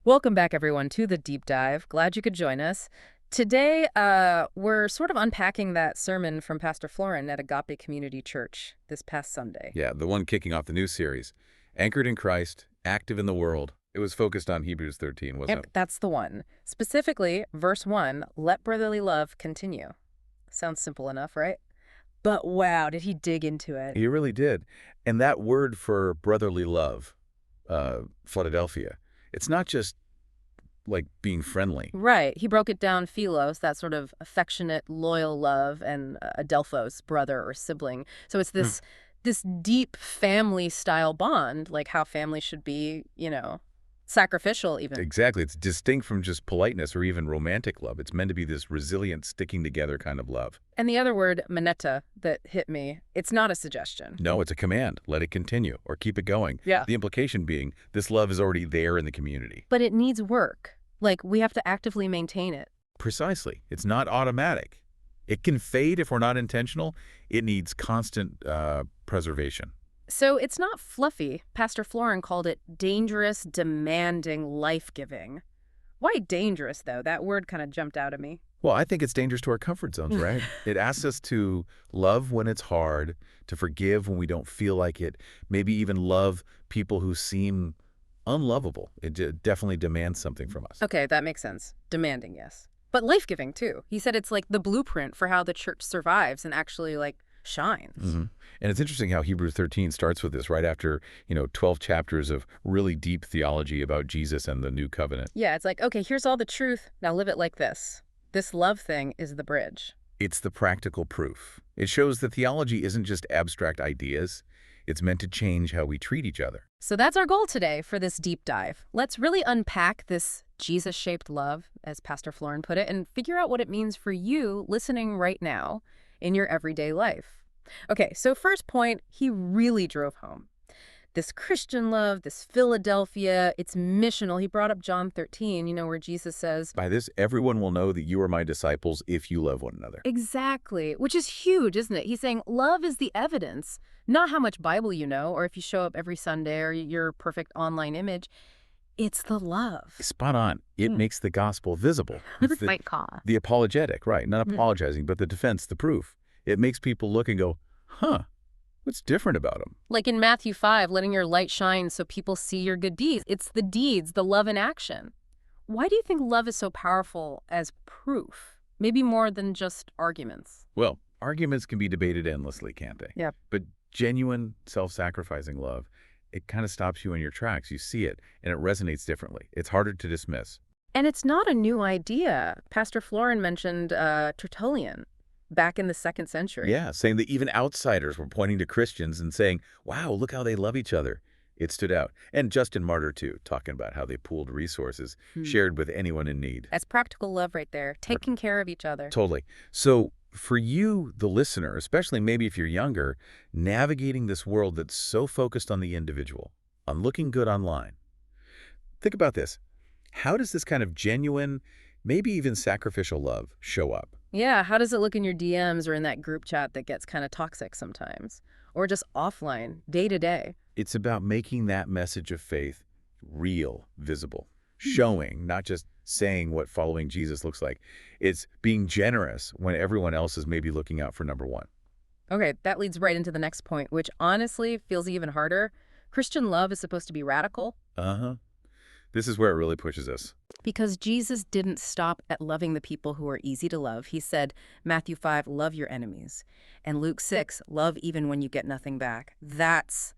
Welcome back, everyone, to the deep dive. Glad you could join us. Today, we're sort of unpacking that sermon from Pastor Florin at Agape Community Church this past Sunday. Yeah, the one kicking off the new series. Anchored in Christ, active in the world. It was focused on Hebrews 13, wasn't Yep, it? that's the one. Specifically, verse 1, let brotherly love continue. Sounds simple enough, right? But wow, did he dig into it? He really did. And that word for brotherly love, Philadelphia, it's not just like being friendly. Right. He broke it down, philos, that sort of affectionate, loyal love, and adelphos, brother or sibling. So it's this deep family style bond, like how family should be, sacrificial even. Exactly. It's distinct from just politeness or even romantic love. It's meant to be this resilient, sticking together kind of love. And the other word, manetta, that hit me, it's not a suggestion. No, it's a command. Let it continue or keep it going. Yeah. The implication being this love is already there in the community. But it needs work. Like, we have to actively maintain it. Precisely. It's not automatic. It can fade if we're not intentional. It needs constant preservation. So it's not fluffy. Pastor Florin called it dangerous, demanding, life-giving. Why dangerous, though? That word kind of jumped out at me. Well, I think it's dangerous to our comfort zones, right? It asks us to love when it's hard, to forgive when we don't feel like it, maybe even love people who seem unlovable. It definitely demands something from us. Okay, that makes sense. Demanding, yes. But life-giving, too. He said it's like the blueprint for how the church survives and actually, shines. And it's interesting how Hebrews 13 starts with this right after, 12 chapters of really deep theology about Jesus and the new covenant. Yeah, it's like, okay, here's all the truth. Now live it like this. This love thing is the bridge. It's the practical proof. It shows that theology isn't just abstract ideas. It's meant to change how we treat each other. So that's our goal today for this deep dive. Let's really unpack this Jesus-shaped love, as Pastor Florin put it, and figure out what it means for you listening right now in your everyday life. Okay, so first point, he really drove home. This Christian love, this Philadelphia, it's missional. He brought up John 13, where Jesus says, By this, everyone will know that you are my disciples if you love one another. exactly, which is huge, isn't it? He's saying love is the evidence, not how much Bible you know, or if you show up every Sunday, or your perfect online image. It's the love. Spot on. It makes the gospel visible. It's Might call. the apologetic, right? Not apologizing, but the defense, the proof. It makes people look and go, huh, what's different about them? Like in Matthew 5, letting your light shine so people see your good deeds. It's the deeds, the love in action. Why do you think love is so powerful as proof? Maybe more than just arguments. Well, arguments can be debated endlessly, can't they? Yep. But genuine, self-sacrificing love, it kind of stops you in your tracks. You see it, and it resonates differently. It's harder to dismiss. And it's not a new idea. Pastor Florin mentioned Tertullian back in the 2nd century. Yeah, saying that even outsiders were pointing to Christians and saying, wow, look how they love each other. It stood out. And Justin Martyr, too, talking about how they pooled resources, shared with anyone in need. That's practical love right there, taking care of each other. Totally. So for you, the listener, especially maybe if you're younger, navigating this world that's so focused on the individual, on looking good online, think about this. How does this kind of genuine, maybe even sacrificial love show up? Yeah, how does it look in your DMs or in that group chat that gets kind of toxic sometimes? Or just offline, day to day? It's about making that message of faith real, visible, showing, not just saying what following Jesus looks like. It's being generous when everyone else is maybe looking out for number one. Okay, that leads right into the next point, which honestly feels even harder. Christian love is supposed to be radical. This is where it really pushes us. Because Jesus didn't stop at loving the people who are easy to love. He said, Matthew 5, love your enemies. And Luke 6, love even when you get nothing back. That's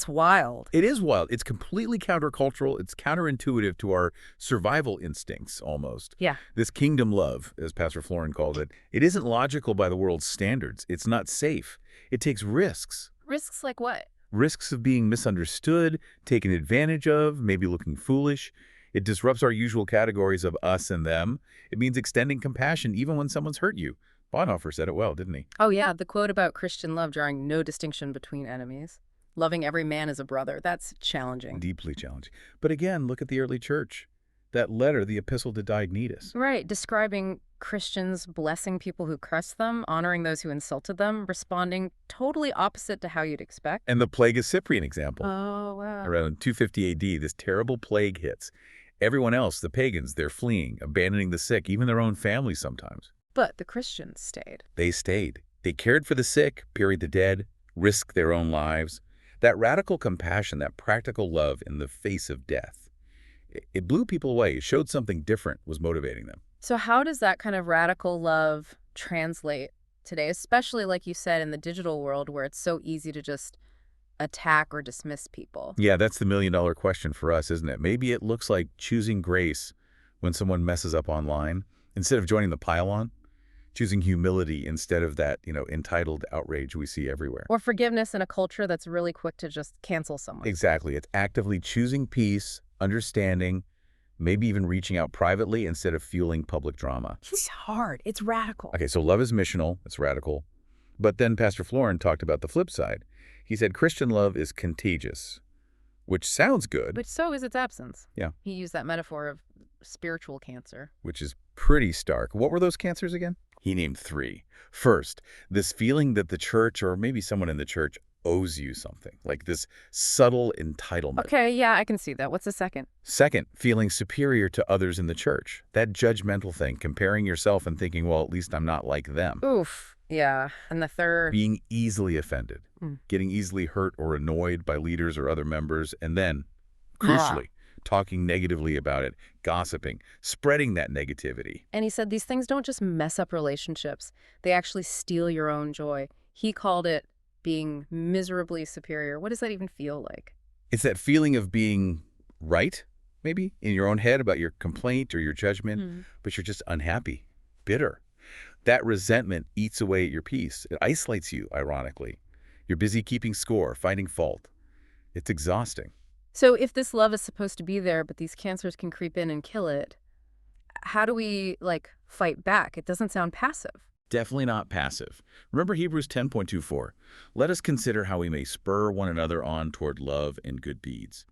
wild. It is wild. It's completely countercultural. It's counterintuitive to our survival instincts, almost. Yeah. This kingdom love, as Pastor Florin called it, it isn't logical by the world's standards. It's not safe. It takes risks. Risks like what? Risks of being misunderstood, taken advantage of, maybe looking foolish. It disrupts our usual categories of us and them. It means extending compassion even when someone's hurt you. Bonhoeffer said it well, didn't he? Oh yeah, the quote about Christian love drawing no distinction between enemies. Loving every man as a brother. That's challenging. Deeply challenging. But again, look at the early church. That letter, the epistle to Diognetus. Right, describing Christians blessing people who cursed them, honoring those who insulted them, responding totally opposite to how you'd expect. And the plague of Cyprian example. Oh, wow. Around 250 AD, this terrible plague hits. Everyone else, the pagans, they're fleeing, abandoning the sick, even their own families sometimes. But the Christians stayed. They stayed. They cared for the sick, buried the dead, risked their own lives. That radical compassion, that practical love in the face of death, it blew people away. It showed something different was motivating them. So how does that kind of radical love translate today, especially like you said in the digital world where it's so easy to just attack or dismiss people? Yeah, that's the million-dollar question for us, isn't it? Maybe it looks like choosing grace when someone messes up online. Instead of joining the pile-on, choosing humility instead of that, entitled outrage we see everywhere. Or forgiveness in a culture that's really quick to just cancel someone. Exactly. It's actively choosing peace, understanding, maybe even reaching out privately instead of fueling public drama. It's hard. It's radical. Okay, so love is missional. It's radical. But then Pastor Florin talked about the flip side. He said Christian love is contagious, which sounds good. But so is its absence. Yeah. He used that metaphor of spiritual cancer. Which is pretty stark. What were those cancers again? He named 3. First, this feeling that the church or maybe someone in the church owes you something, like this subtle entitlement. Okay, yeah, I can see that. What's the second? Second, feeling superior to others in the church. That judgmental thing, comparing yourself and thinking, well, at least I'm not like them. Oof. Yeah. And the third? Being easily offended, getting easily hurt or annoyed by leaders or other members, and then, crucially, talking negatively about it, gossiping, spreading that negativity. And he said these things don't just mess up relationships. They actually steal your own joy. He called it being miserably superior. What does that even feel like? It's that feeling of being right, maybe, in your own head about your complaint or your judgment, but you're just unhappy, bitter. That resentment eats away at your peace. It isolates you, ironically. You're busy keeping score, finding fault. It's exhausting. So if this love is supposed to be there, but these cancers can creep in and kill it, how do we, fight back? It doesn't sound passive. Definitely not passive. Remember Hebrews 10.24. Let us consider how we may spur one another on toward love and good deeds.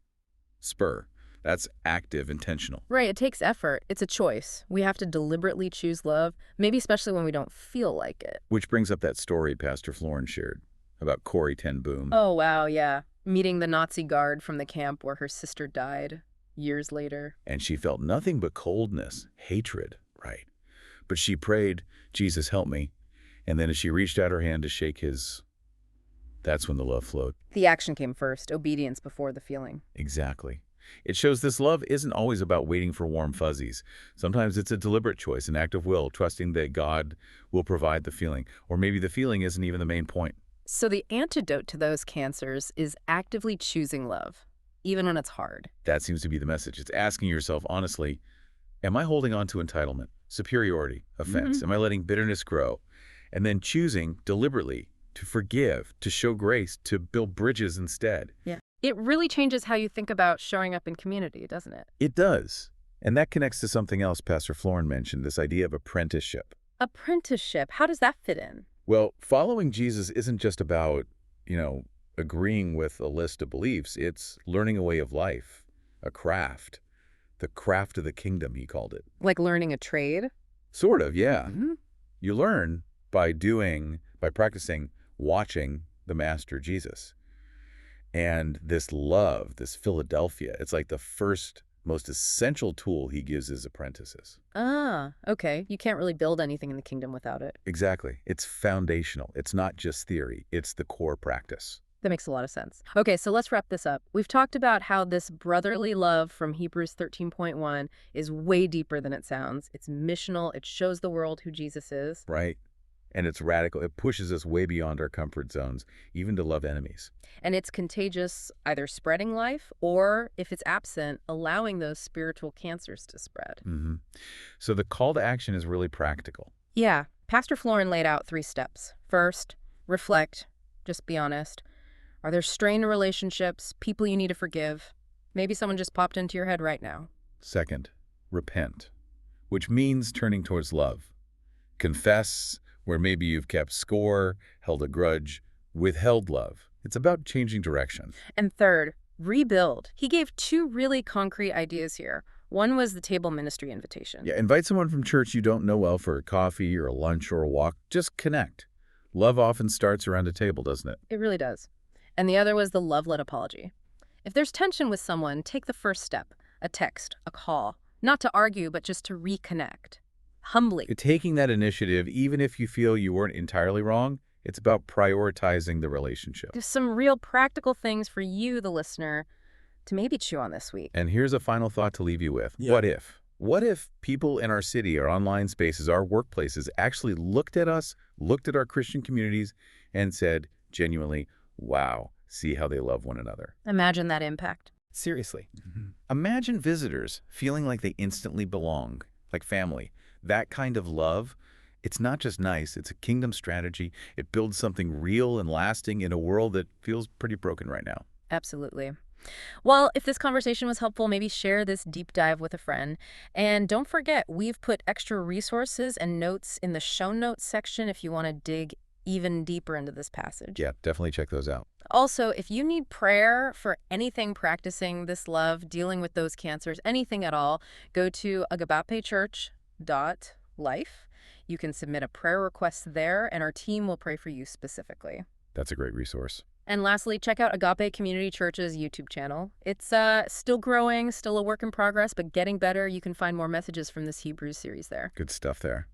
Spur. That's active, intentional. Right, it takes effort. It's a choice. We have to deliberately choose love, maybe especially when we don't feel like it. Which brings up that story Pastor Florin shared about Corrie ten Boom. Oh, wow, yeah. Meeting the Nazi guard from the camp where her sister died years later. And she felt nothing but coldness, hatred, right? But she prayed, Jesus, help me. And then as she reached out her hand to shake his, that's when the love flowed. The action came first, obedience before the feeling. Exactly. It shows this love isn't always about waiting for warm fuzzies. Sometimes it's a deliberate choice, an act of will, trusting that God will provide the feeling. Or maybe the feeling isn't even the main point. So the antidote to those cancers is actively choosing love, even when it's hard. That seems to be the message. It's asking yourself honestly, am I holding on to entitlement, superiority, offense? Am I letting bitterness grow? And then choosing deliberately to forgive, to show grace, to build bridges instead. Yeah. It really changes how you think about showing up in community, doesn't it? It does. And that connects to something else Pastor Florin mentioned, this idea of apprenticeship. Apprenticeship, how does that fit in? Well, following Jesus isn't just about, agreeing with a list of beliefs. It's learning a way of life, a craft, the craft of the kingdom, he called it. Like learning a trade? Sort of, yeah. You learn by practicing, watching the Master Jesus. And this love, this Philadelphia, it's like the first, most essential tool he gives his apprentices. Ah, okay. You can't really build anything in the kingdom without it. Exactly. It's foundational. It's not just theory. It's the core practice. That makes a lot of sense. Okay, so let's wrap this up. We've talked about how this brotherly love from Hebrews 13.1 is way deeper than it sounds. It's missional. It shows the world who Jesus is. Right. And it's radical. It pushes us way beyond our comfort zones, even to love enemies. And it's contagious, either spreading life or, if it's absent, allowing those spiritual cancers to spread. So the call to action is really practical. Yeah. Pastor Florin laid out 3 steps. First, reflect. Just be honest. Are there strained relationships, people you need to forgive? Maybe someone just popped into your head right now. Second, repent, which means turning towards love. Confess where maybe you've kept score, held a grudge, withheld love. It's about changing direction. And third, rebuild. He gave 2 really concrete ideas here. One was the table ministry invitation. Yeah, invite someone from church you don't know well for a coffee or a lunch or a walk. Just connect. Love often starts around a table, doesn't it? It really does. And the other was the love-led apology. If there's tension with someone, take the first step. a text, a call. Not to argue, but just to reconnect. Humbly. You're taking that initiative, even if you feel you weren't entirely wrong, it's about prioritizing the relationship. There's some real practical things for you, the listener, to maybe chew on this week. And here's a final thought to leave you with. Yeah. What if? What if people in our city, our online spaces, our workplaces actually looked at us, looked at our Christian communities, and said genuinely, wow, see how they love one another? Imagine that impact. Seriously. Imagine visitors feeling like they instantly belong, like family. That kind of love, it's not just nice, it's a kingdom strategy. It builds something real and lasting in a world that feels pretty broken right now. Absolutely. Well, if this conversation was helpful, maybe share this deep dive with a friend. And don't forget, we've put extra resources and notes in the show notes section if you want to dig even deeper into this passage. Yeah, definitely check those out. Also, if you need prayer for anything practicing this love, dealing with those cancers, anything at all, go to agapechurch.life. You can submit a prayer request there, and our team will pray for you specifically. That's a great resource. And lastly, check out Agape Community Church's YouTube channel. It's still growing, still a work in progress, but getting better. You can find more messages from this Hebrews series there. Good stuff there.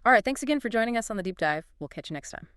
All right, thanks again for joining us on The Deep Dive. We'll catch you next time.